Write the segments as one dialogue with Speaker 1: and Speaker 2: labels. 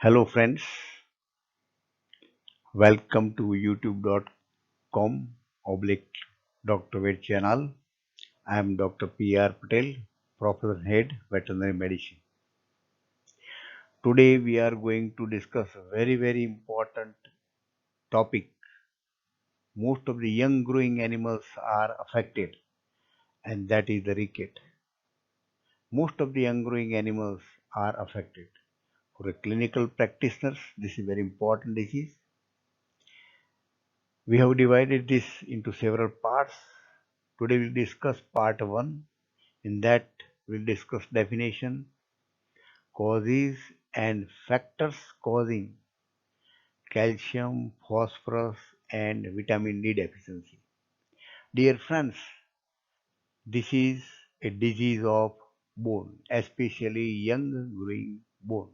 Speaker 1: Hello friends, welcome to youtube.com oblique Dr. Ved channel. I am Dr. P.R. Patel, Professor Head, Veterinary Medicine. Today we are going to discuss a very important topic. Most of the young growing animals are affected, and that is the ricket. Most of the young growing animals are affected. For a clinical practitioners, this is very important disease. We have divided this into several parts. Today we'll discuss part 1. In that we'll discuss definition, causes and factors causing calcium, phosphorus and vitamin D deficiency. Dear friends, this is a disease of bone, especially young growing bone.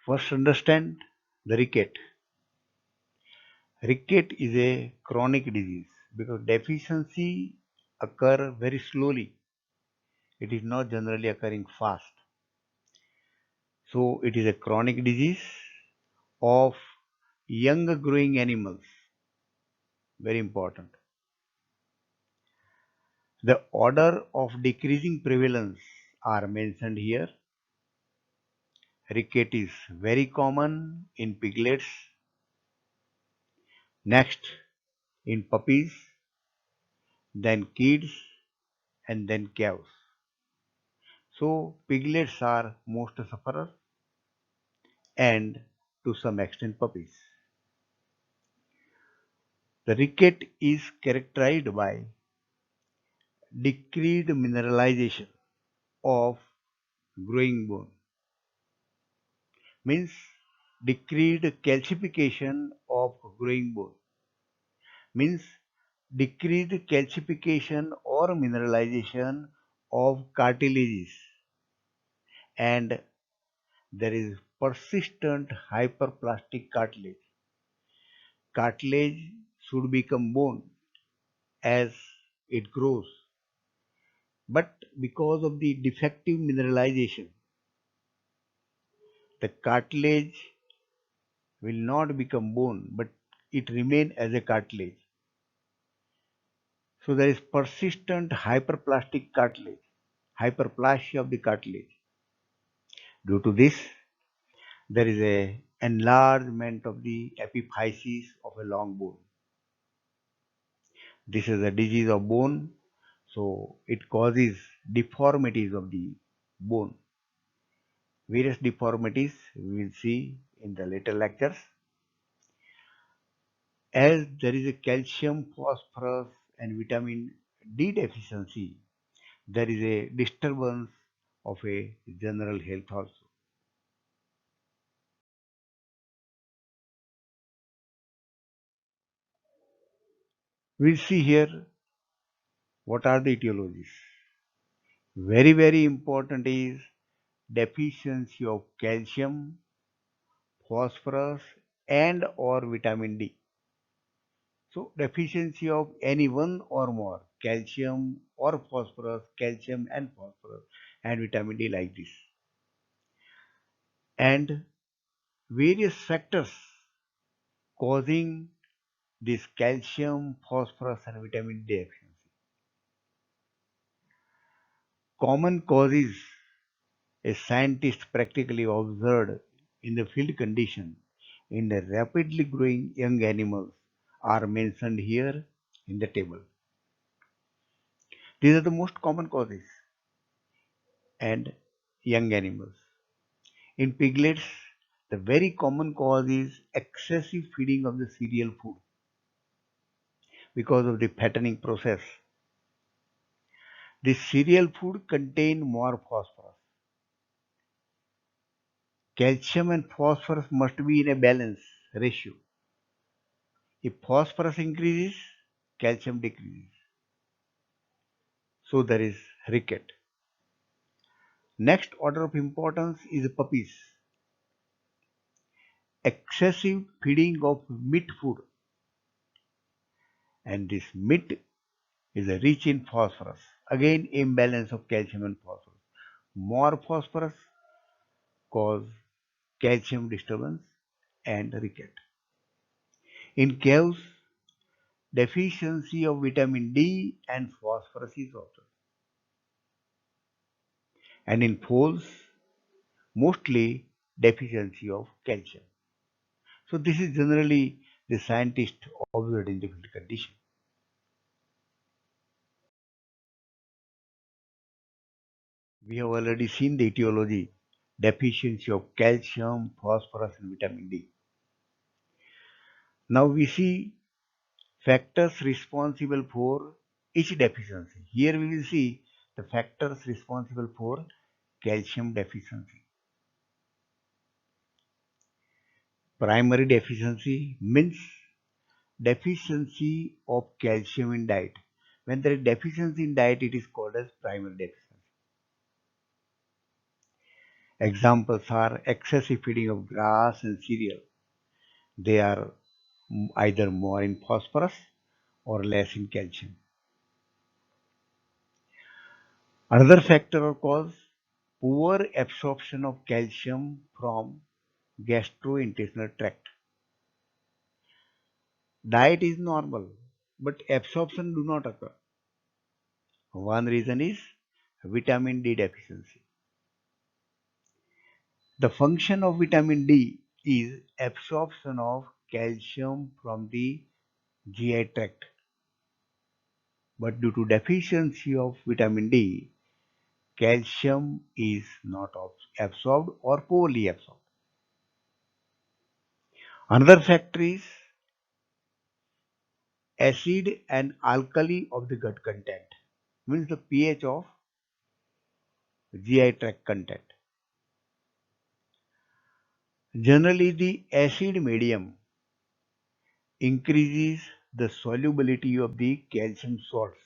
Speaker 1: First understand the ricket. Ricket is a chronic disease because deficiency occur very slowly. It is not generally occurring fast. So it is a chronic disease of young growing animals. Very important. The order of decreasing prevalence are mentioned here. Ricket is very common in piglets. Next in puppies, then kids and then calves. So piglets are most sufferers and to some extent puppies. The ricket is characterized by decreased mineralization of growing bone, means decreased calcification of growing bone, means decreased calcification or mineralization of cartilages, and there is persistent hyperplastic cartilage. Cartilage should become bone as it grows, but because of the defective mineralization, the cartilage will not become bone, but it remain as a cartilage. So there is persistent hyperplastic cartilage, hyperplasia of the cartilage. Due to this, there is a enlargement of the epiphysis of a long bone. This is a disease of bone, so it causes deformities of the bone. Various deformities we will see in the later lectures. As there is a calcium, phosphorus and vitamin D deficiency, there is a disturbance of a general health also. We'll see here what are the etiologies. Very important is deficiency of calcium, phosphorus and or vitamin D. So deficiency of any one or more calcium or phosphorus, calcium and phosphorus and vitamin D like this. And various factors causing this calcium, phosphorus and vitamin D deficiency. Common causes a scientist practically observed in the field condition in the rapidly growing young animals are mentioned here in the table. These are the most common causes and young animals. In piglets, the very common cause is excessive feeding of the cereal food because of the fattening process. This cereal food contain more phosphorus. Calcium and phosphorus must be in a balance ratio. If phosphorus increases, calcium decreases. So there is ricket. Next order of importance is puppies. Excessive feeding of meat food, and this meat is rich in phosphorus. Again, imbalance of calcium and phosphorus. More phosphorus cause calcium disturbance and ricket. In caves, deficiency of vitamin D and phosphorus is observed. And in poles, mostly deficiency of calcium. So this is generally the scientist observed in the field condition. We have already seen the etiology, deficiency of calcium, phosphorus and vitamin D. Now we see factors responsible for each deficiency. Here we will see the factors responsible for calcium deficiency. Primary deficiency means deficiency of calcium in diet. When there is deficiency in diet, it is called as primary deficiency. Examples are excessive feeding of grass and cereal. They are either more in phosphorus or less in calcium. Another factor or cause, poor absorption of calcium from gastrointestinal tract. Diet is normal, but absorption do not occur. One reason is vitamin D deficiency. The function of vitamin D is absorption of calcium from the GI tract. But due to deficiency of vitamin D, calcium is not absorbed or poorly absorbed. Another factor is acid and alkali of the gut content, means the pH of GI tract content. Generally, the acid medium increases the solubility of the calcium salts,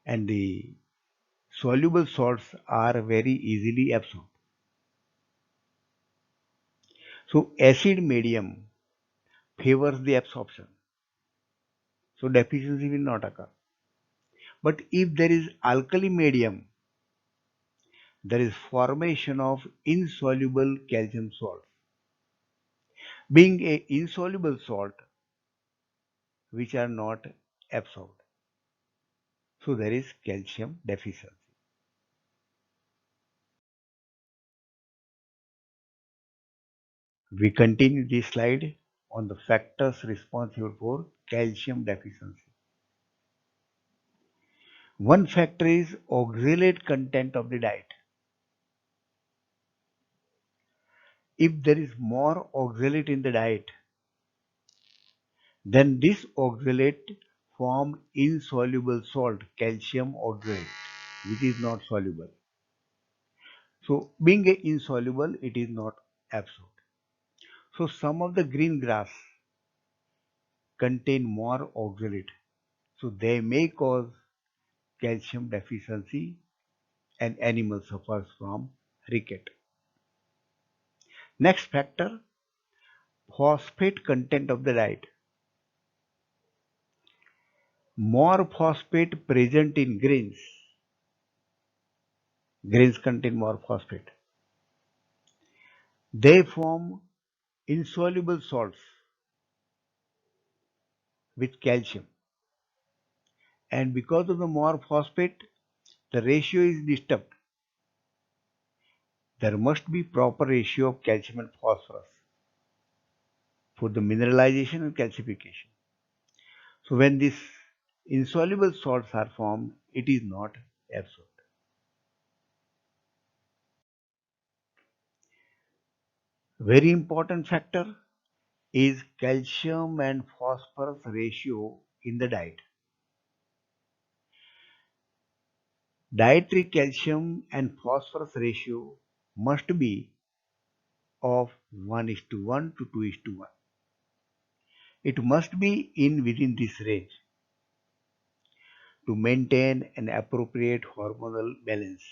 Speaker 1: and the soluble salts are very easily absorbed. So acid medium favors the absorption. So deficiency will not occur. But if there is alkali medium, there is formation of insoluble calcium salts. Being a insoluble salt which are not absorbed. So there is calcium deficiency. We continue this slide on the factors responsible for calcium deficiency. One factor is oxalate content of the diet. If there is more oxalate in the diet, then this oxalate form insoluble salt, calcium oxalate, which is not soluble. So being insoluble, it is not absorbed. So some of the green grass contain more oxalate. So they may cause calcium deficiency and animal suffers from ricket. Next factor, phosphate content of the diet. More phosphate present in grains. Grains contain more phosphate. They form insoluble salts with calcium. And because of the more phosphate, the ratio is disturbed. There must be proper ratio of calcium and phosphorus for the mineralization and calcification. So when these insoluble salts are formed, it is not absorbed. Very important factor is calcium and phosphorus ratio in the diet. Dietary calcium and phosphorus ratio must be of 1:1 to 2:1. It must be in within this range to maintain an appropriate hormonal balance.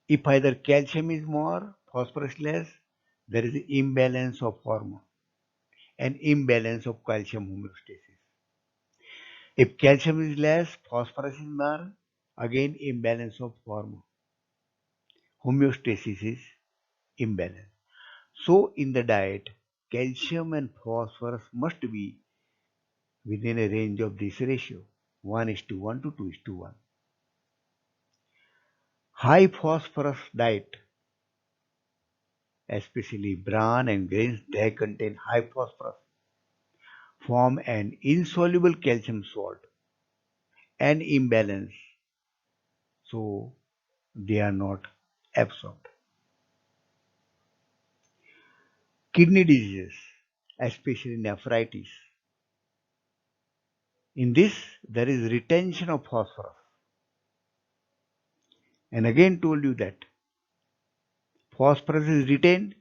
Speaker 1: If either calcium is more, phosphorus less, there is an imbalance of hormone and imbalance of calcium homeostasis. If calcium is less, phosphorus is more, again imbalance of hormone. Homeostasis is imbalance. So in the diet, calcium and phosphorus must be within a range of this ratio 1:1 to 2:1. High phosphorus diet, especially bran and grains that contain high phosphorus, form an insoluble calcium salt and imbalance, so they are not absorbed. Kidney diseases, especially nephritis. In this, there is retention of phosphorus. And again told you that phosphorus is retained,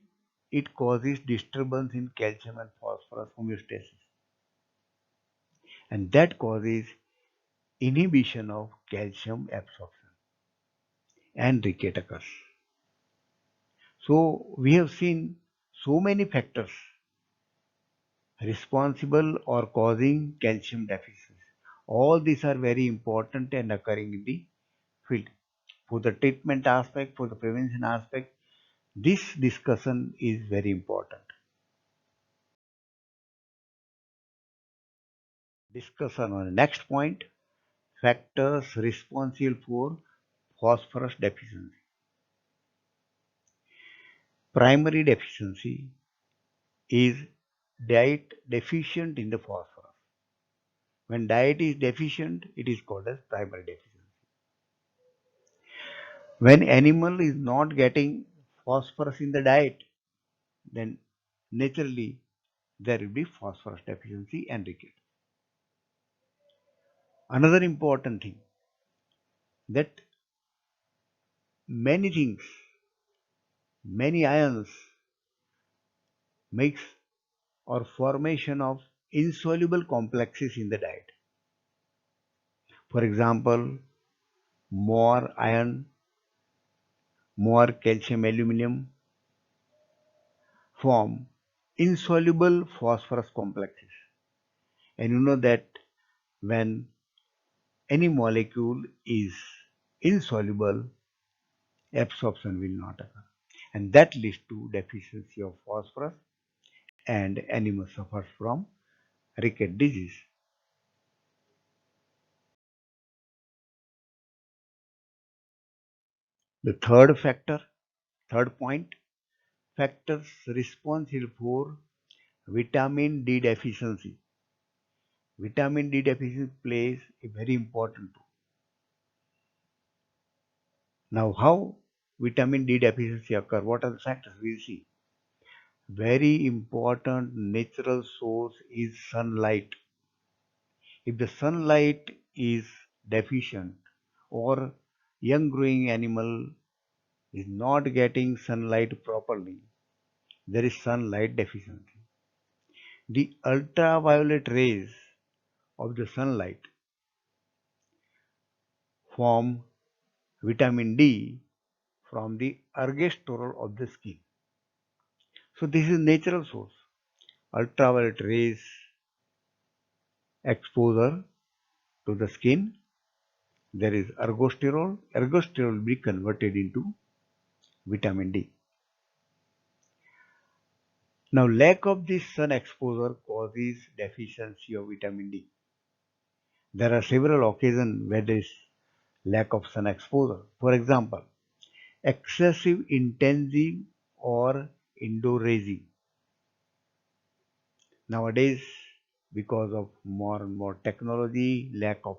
Speaker 1: it causes disturbance in calcium and phosphorus homeostasis. And that causes inhibition of calcium absorption and ricket occurs. So we have seen so many factors responsible or causing calcium deficiency. All these are very important and occurring in the field. For the treatment aspect, for the prevention aspect, this discussion is very important. Discussion on the next point, factors responsible for phosphorus deficiency. Primary deficiency is diet deficient in the phosphorus. When diet is deficient, it is called as primary deficiency. When animal is not getting phosphorus in the diet, then naturally there will be phosphorus deficiency and ricket. Another important thing that many things, many ions makes or formation of insoluble complexes in the diet. For example, more iron, more calcium aluminum form insoluble phosphorus complexes. And you know that when any molecule is insoluble, absorption will not occur. And that leads to deficiency of phosphorus and animal suffers from ricket disease. The third point, factors responsible for vitamin D deficiency. Vitamin D deficiency plays a very important role. Now, how vitamin D deficiency occur? What are the factors? We'll see. Very important natural source is sunlight. If the sunlight is deficient or young growing animal is not getting sunlight properly, there is sunlight deficiency. The ultraviolet rays of the sunlight form vitamin D from the ergosterol of the skin. So this is natural source. Ultraviolet rays exposure to the skin, there is ergosterol. Ergosterol will be converted into vitamin D. Now, lack of this sun exposure causes deficiency of vitamin D. There are several occasions where there is lack of sun exposure. For example, excessive intensive or indoor raising. Nowadays, because of more and more technology, lack of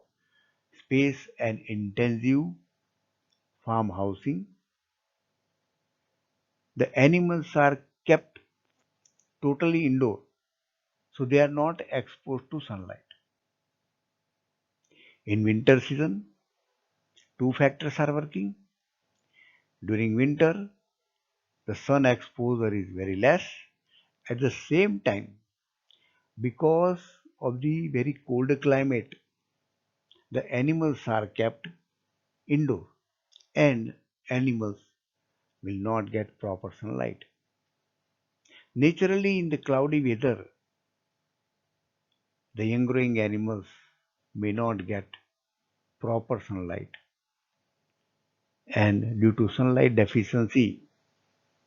Speaker 1: space and intensive farm housing, the animals are kept totally indoor, so they are not exposed to sunlight. In winter season, two factors are working. During winter, the sun exposure is very less. At the same time, because of the very cold climate, the animals are kept indoor and animals will not get proper sunlight. Naturally, in the cloudy weather, the young growing animals may not get proper sunlight, and due to sunlight deficiency,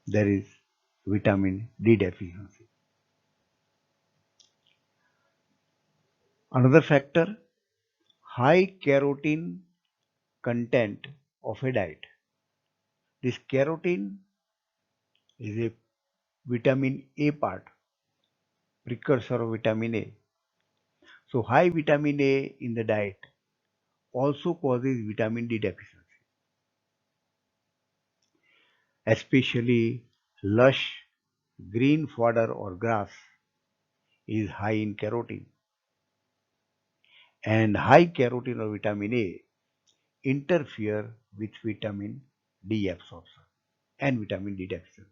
Speaker 1: there is vitamin D deficiency. Another factor, high carotene content of a diet. This carotene is a vitamin A part, precursor of vitamin A. So high vitamin A in the diet also causes vitamin D deficiency, especially lush green fodder or grass is high in carotene, and high carotene or vitamin A interfere with vitamin D absorption and vitamin D deficiency.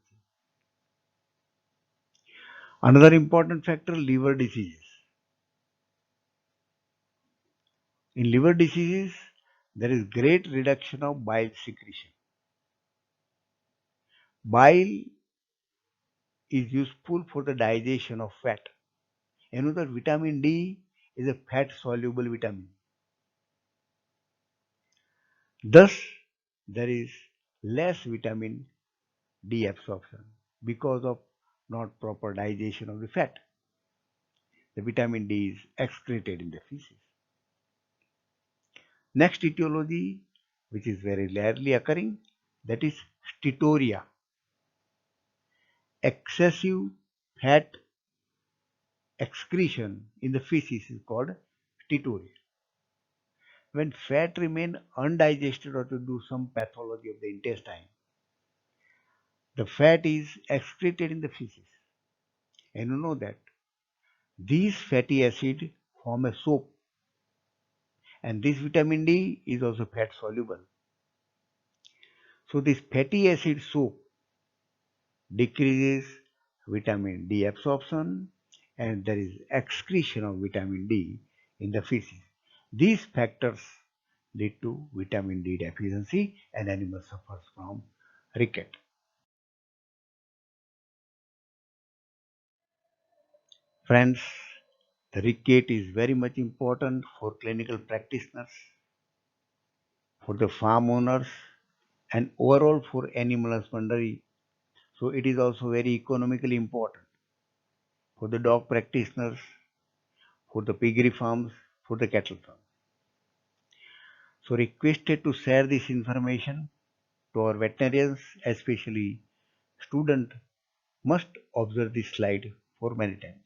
Speaker 1: Another important factor, liver diseases. In liver diseases, there is great reduction of bile secretion. Bile is useful for the digestion of fat. Another, vitamin D is a fat soluble vitamin. Thus, there is less vitamin D absorption because of not proper digestion of the fat. The vitamin D is excreted in the feces. Next etiology, which is very rarely occurring, that is steatorrhea. Excessive fat excretion in the feces is called steatorrhea. When fat remain undigested or to do some pathology of the intestine, the fat is excreted in the feces. And you know that these fatty acids form a soap, and this vitamin D is also fat soluble. So this fatty acid soap decreases vitamin D absorption, and there is excretion of vitamin D in the feces. These factors lead to vitamin D deficiency and animal suffers from ricket. Friends, the ricket is very much important for clinical practitioners, for the farm owners, and overall for animal husbandry. So it is also very economically important for the dog practitioners, for the piggery farms, for the cattle farms. So requested to share this information to our veterinarians, especially student must observe this slide for many times.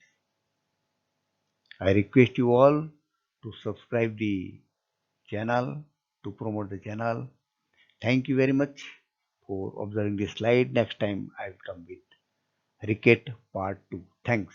Speaker 1: I request you all to subscribe the channel to promote the channel. Thank you very much for observing this slide. Next time I will come with Ricket Part 2. Thanks.